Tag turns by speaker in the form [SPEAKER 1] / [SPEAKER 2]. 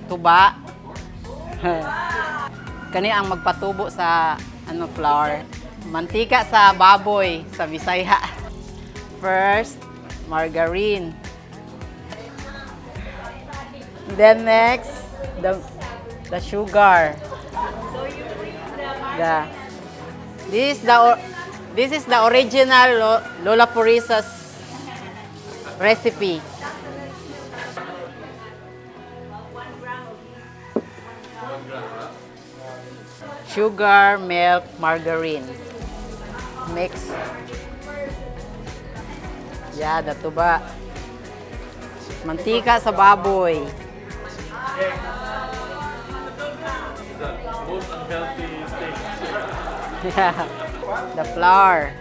[SPEAKER 1] Tuba. Kani ang magpatubo sa flour. Mantika sa baboy sa Bisaya. First, margarine. Then next, the sugar. This is the original Lola Purisa's recipe. Sugar, milk, margarine. Mix. Yeah, the tuba. Mantika sa baboy.
[SPEAKER 2] Most unhealthy thing.
[SPEAKER 1] Yeah. The flour.